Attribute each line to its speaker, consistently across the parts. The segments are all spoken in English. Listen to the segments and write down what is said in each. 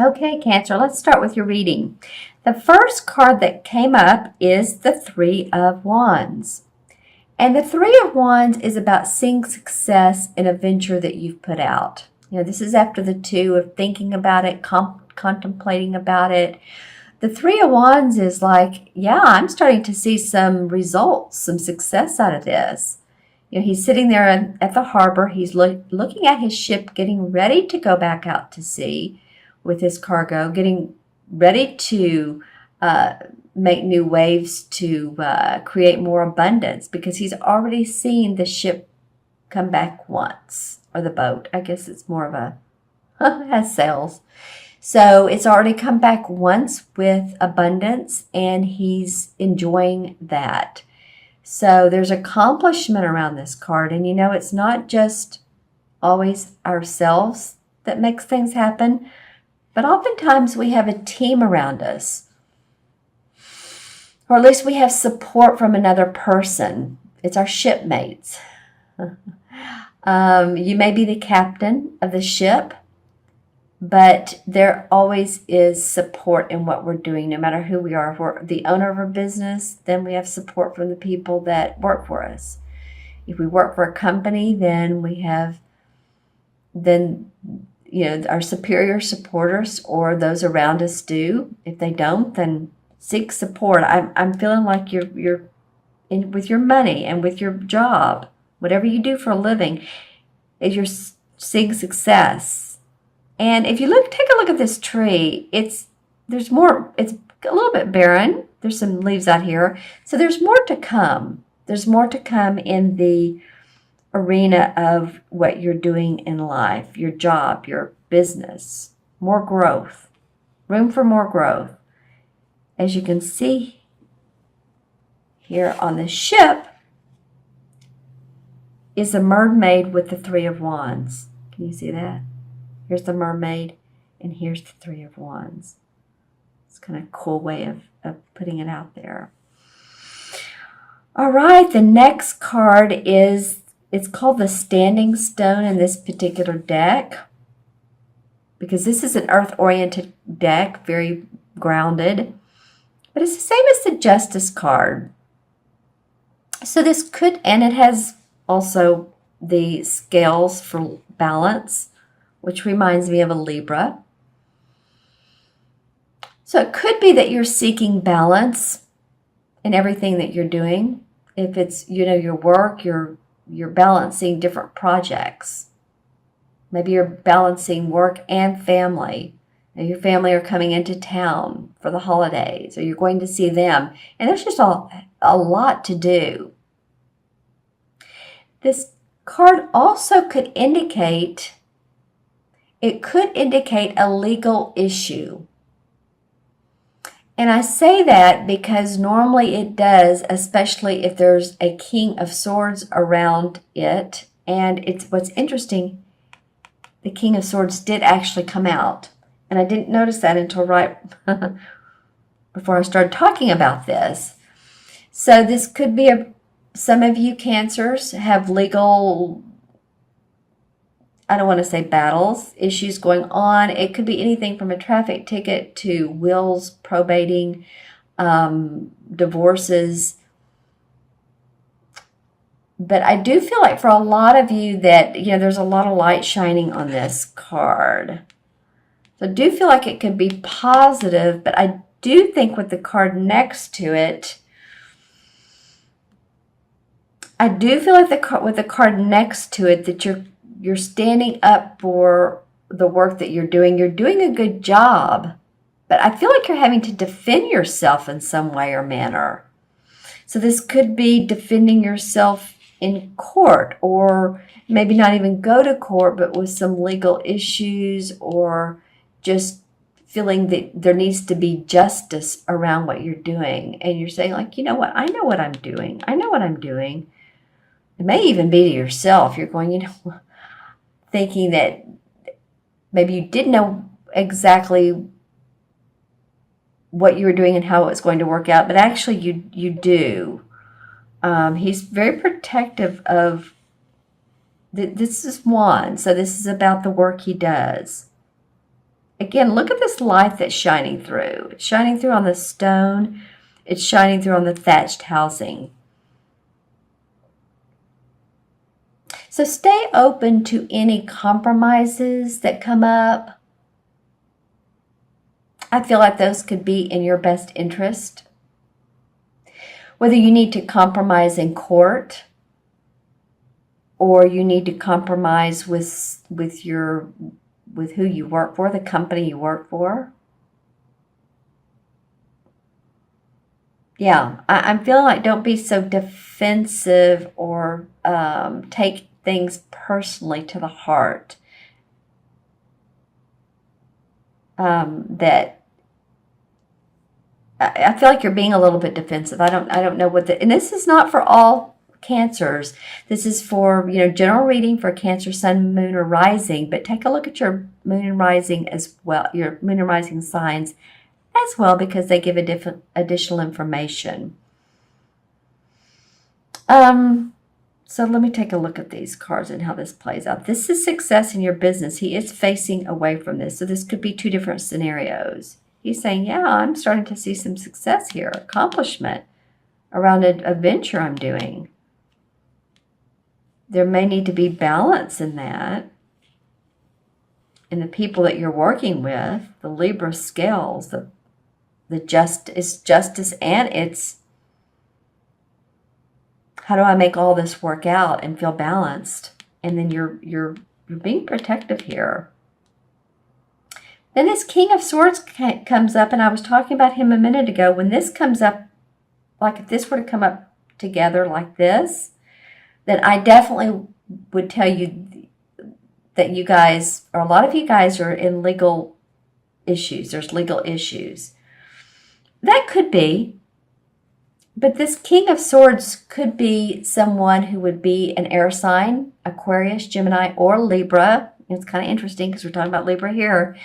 Speaker 1: Okay, Cancer, let's start with your reading. The first card that came up is the Three of Wands. And the Three of Wands is about seeing success in a venture that you've put out. This is after the two of thinking about it, contemplating about it. The Three of Wands is like, yeah, I'm starting to see some results, some success out of this. He's sitting there at the harbor. He's looking at his ship, getting ready to go back out to sea with his cargo, getting ready to make new waves to create more abundance, because he's already seen the ship come back once, or the boat. I guess it's more of a has sails. So it's already come back once with abundance, and he's enjoying that. So there's accomplishment around this card. And it's not just always ourselves that makes things happen, but oftentimes we have a team around us. Or at least we have support from another person. It's our shipmates. You may be the captain of the ship, but there always is support in what we're doing, no matter who we are. If we're the owner of our business, then we have support from the people that work for us. If we work for a company, then our superior supporters, or those around us do. If they don't, then seek support. I'm feeling like you're in with your money and with your job, whatever you do for a living, is you're seeing success. And if you take a look at this tree, it's a little bit barren. There's some leaves out here. So there's more to come. There's more to come in the arena of what you're doing in life, your job, your business. More growth. Room for more growth. As you can see here on the ship is a mermaid with the Three of Wands. Can you see that? Here's the mermaid, and here's the Three of Wands. It's kind of a cool way of putting it out there. All right, the next card it's called the Standing Stone in this particular deck, because this is an earth-oriented deck, very grounded. But it's the same as the Justice card. So this and it has also the scales for balance, which reminds me of a Libra. So it could be that you're seeking balance in everything that you're doing. If it's, your work, you're balancing different projects. Maybe you're balancing work and family. Your family are coming into town for the holidays, or you're going to see them. And there's just a lot to do. This card also could indicate a legal issue. And I say that because normally it does, especially if there's a King of Swords around it. And what's interesting, the King of Swords did actually come out. And I didn't notice that until right before I started talking about this. So this could be some of you Cancers have legal, I don't want to say battles, issues going on. It could be anything from a traffic ticket to wills, probating, divorces. But I do feel like for a lot of you that, there's a lot of light shining on this card. So I do feel like it could be positive, but I do think with the card next to it, that you're standing up for the work that you're doing. You're doing a good job, but I feel like you're having to defend yourself in some way or manner. So this could be defending yourself in court, or maybe not even go to court, but with some legal issues, or just feeling that there needs to be justice around what you're doing. And you're saying, like, you know what? I know what I'm doing. I know what I'm doing. It may even be to yourself. You're going, thinking that maybe you didn't know exactly what you were doing and how it was going to work out, but actually you do. He's very protective of, this is one, so this is about the work he does. Again, look at this light that's shining through. It's shining through on the stone. It's shining through on the thatched housing. So stay open to any compromises that come up. I feel like those could be in your best interest. Whether you need to compromise in court or you need to compromise with who you work for, the company you work for. Yeah, I'm feeling like don't be so defensive or take things personally to the heart. That I feel like you're being a little bit defensive. I don't know and this is not for all cancers. This is for, general reading for Cancer, Sun, Moon, or Rising, but take a look at your Moon and Rising as well, your Moon and Rising signs as well, because they give a different additional information. So let me take a look at these cards and how this plays out. This is success in your business. He is facing away from this. So this could be two different scenarios. He's saying, yeah, I'm starting to see some success here, accomplishment around a venture I'm doing. There may need to be balance in that. And the people that you're working with, the Libra scales, the justice, and it's how do I make all this work out and feel balanced? And then you're being protective here. Then this King of Swords comes up, and I was talking about him a minute ago. When this comes up, like if this were to come up together like this, then I definitely would tell you that you guys, or a lot of you guys, are in legal issues. There's legal issues. That could be. But this King of Swords could be someone who would be an air sign, Aquarius, Gemini, or Libra. It's kind of interesting because we're talking about Libra here.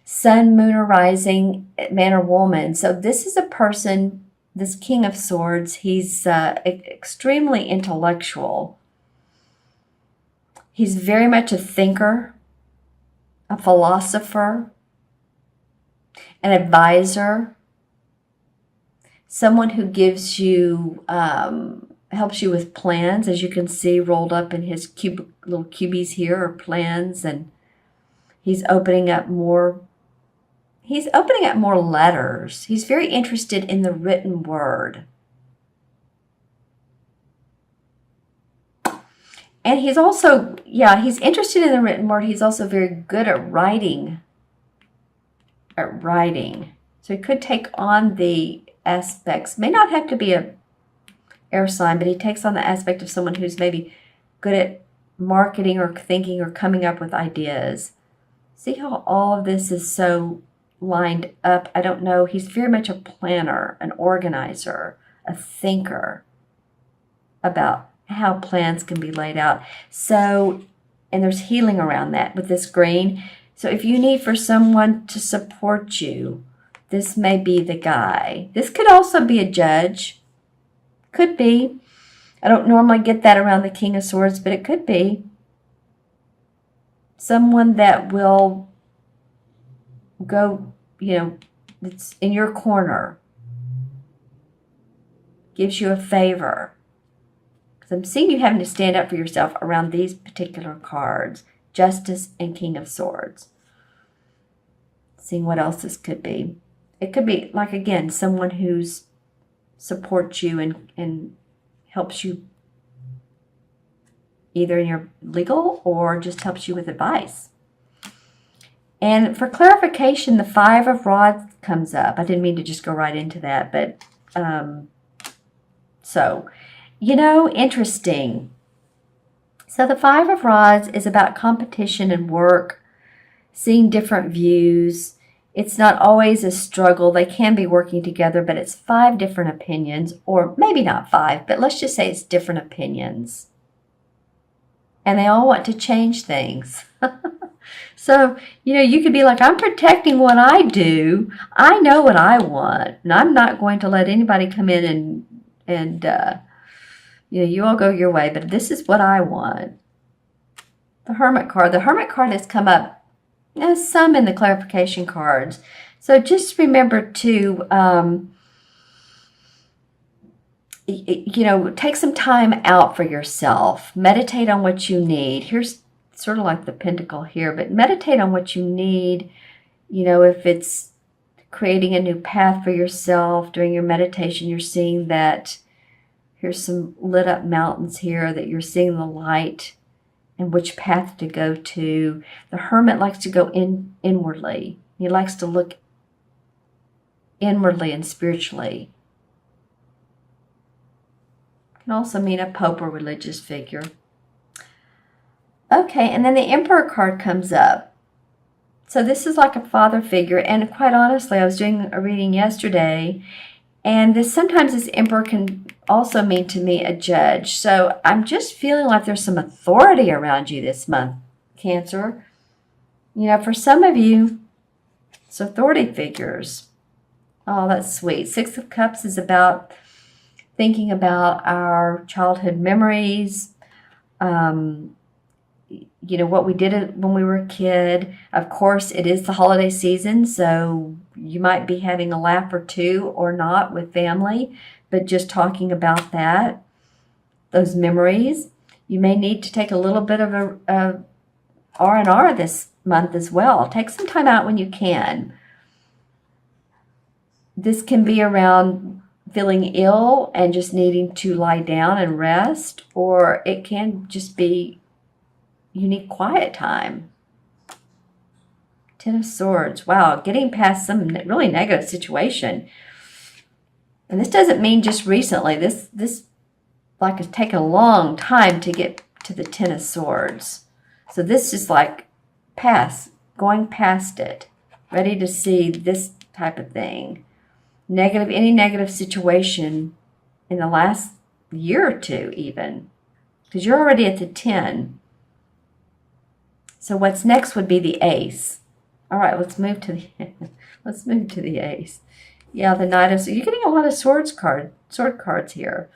Speaker 1: Sun, Moon, or Rising, man or woman. So this is a person, this King of Swords, he's extremely intellectual. He's very much a thinker, a philosopher, an advisor, someone who gives you, helps you with plans, as you can see rolled up in his little cubies here are plans, and he's opening up more letters. He's very interested in the written word. And he's also, he's interested in the written word. He's also very good at writing. So he could take on the aspects, may not have to be a air sign, but he takes on the aspect of someone who's maybe good at marketing or thinking or coming up with ideas. See how all of this is so lined up? I don't know. He's very much a planner, an organizer, a thinker about how plans can be laid out. So, and there's healing around that with this green. So if you need for someone to support you, this may be the guy. This could also be a judge. Could be. I don't normally get that around the King of Swords, but it could be. Someone that will go, it's in your corner. Gives you a favor. Because I'm seeing you having to stand up for yourself around these particular cards. Justice and King of Swords. Seeing what else this could be. It could be, like, again, someone who's supports you and helps you either in your legal or just helps you with advice. And for clarification, the Five of Rods comes up. I didn't mean to just go right into that, but interesting. So the Five of Rods is about competition and work, seeing different views. It's not always a struggle. They can be working together, but it's 5 different opinions, or maybe not 5, but let's just say it's different opinions. And they all want to change things. So, you could be like, I'm protecting what I do. I know what I want, and I'm not going to let anybody come in and you all go your way, but this is what I want. The Hermit card. The Hermit card has come up There's some in the clarification cards. So just remember to, take some time out for yourself. Meditate on what you need. Here's sort of like the pentacle here, but meditate on what you need. If it's creating a new path for yourself during your meditation, you're seeing that here's some lit up mountains here, that you're seeing the light and which path to go to. The hermit likes to go inwardly. He likes to look inwardly and spiritually. Can also mean a pope or religious figure. Okay, and then the Emperor card comes up. So this is like a father figure, and quite honestly, I was doing a reading yesterday, and sometimes this Emperor can also mean to me a judge. So I'm just feeling like there's some authority around you this month, Cancer. For some of you, it's authority figures. Oh, that's sweet. Six of Cups is about thinking about our childhood memories, what we did when we were a kid. Of course, it is the holiday season, so you might be having a laugh or two or not with family, but just talking about those memories. You may need to take a little bit of a R&R this month as well. Take some time out when you can. This can be around feeling ill and just needing to lie down and rest, or it can just be you need quiet time. Ten of Swords. Wow, getting past some really negative situation. And this doesn't mean just recently. This like has taken a long time to get to the Ten of Swords. So this is like going past it, ready to see this type of thing. Any negative situation in the last year or two even, because you're already at the 10. So what's next would be the Ace. All right, let's move to the Ace. Yeah, the Knight of Swords. You're getting a lot of sword cards here.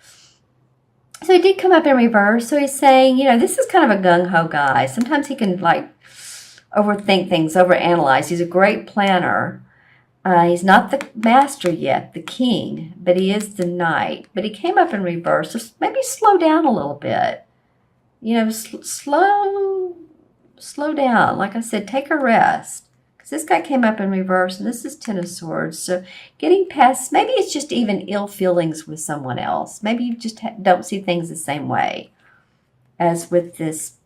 Speaker 1: So he did come up in reverse. So he's saying, this is kind of a gung-ho guy. Sometimes he can overthink things, overanalyze. He's a great planner. He's not the master yet, the king, but he is the knight. But he came up in reverse, so maybe slow down a little bit. Slow down. Like I said, take a rest. Because this guy came up in reverse, and this is Ten of Swords. So getting past, maybe it's just even ill feelings with someone else. Maybe you just don't see things the same way as with these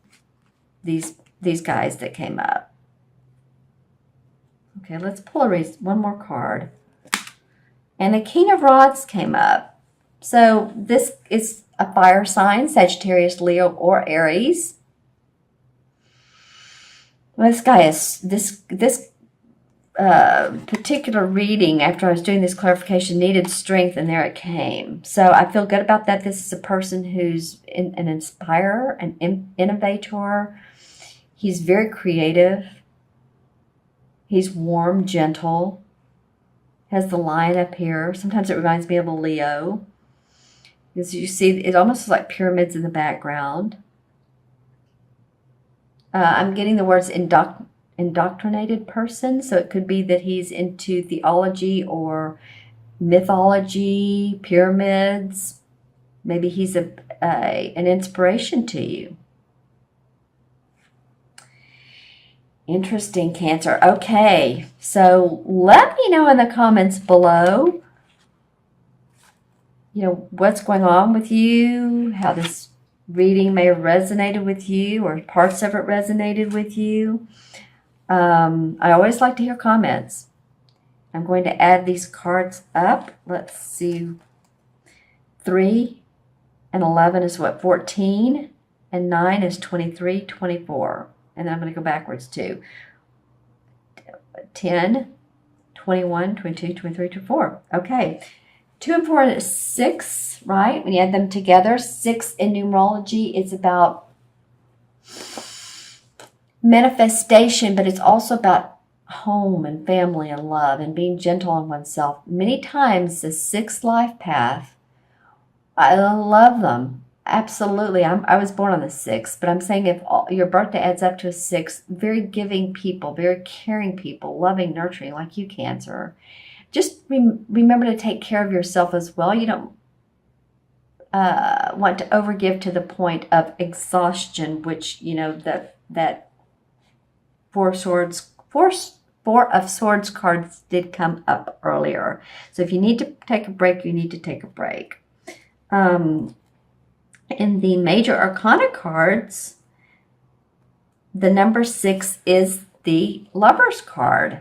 Speaker 1: guys that came up. Okay, let's pull one more card. And the King of Rods came up. So this is a fire sign, Sagittarius, Leo, or Aries. Well, this particular reading, after I was doing this clarification, needed strength, and there it came. So I feel good about that. This is a person who's an inspirer, an innovator. He's very creative. He's warm, gentle. Has the lion up here. Sometimes it reminds me of a Leo. As you see, it almost looks like pyramids in the background. I'm getting the words indoctrinated person, so it could be that he's into theology or mythology, pyramids. Maybe he's an inspiration to you. Interesting, Cancer. Okay, so let me know in the comments below, what's going on with you, how this reading may have resonated with you, or parts of it resonated with you. I always like to hear comments. I'm going to add these cards up. Let's see. 3 and 11 is what? 14. And 9 is 23, 24. And then I'm going to go backwards too. 10, 21, 22, 23, 24. Okay. 2 and 4 is 6, right? When you add them together, 6 in numerology is about manifestation, but it's also about home and family and love and being gentle on oneself. Many times the 6th life path, I love them. Absolutely. I was born on the 6th, but I'm saying if your birthday adds up to a 6, very giving people, very caring people, loving, nurturing, like you, Cancer. Just remember to take care of yourself as well. You don't want to overgive to the point of exhaustion, which, that Four of Swords cards did come up earlier. So if you need to take a break, you need to take a break. In the Major Arcana cards, the number 6 is the Lover's card.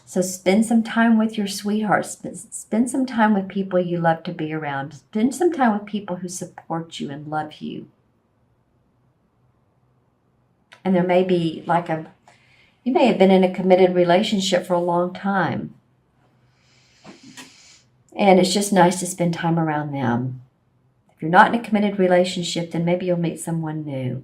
Speaker 1: So spend some time with your sweetheart. Spend some time with people you love to be around. Spend some time with people who support you and love you. And there may be you may have been in a committed relationship for a long time. And it's just nice to spend time around them. If you're not in a committed relationship, then maybe you'll meet someone new.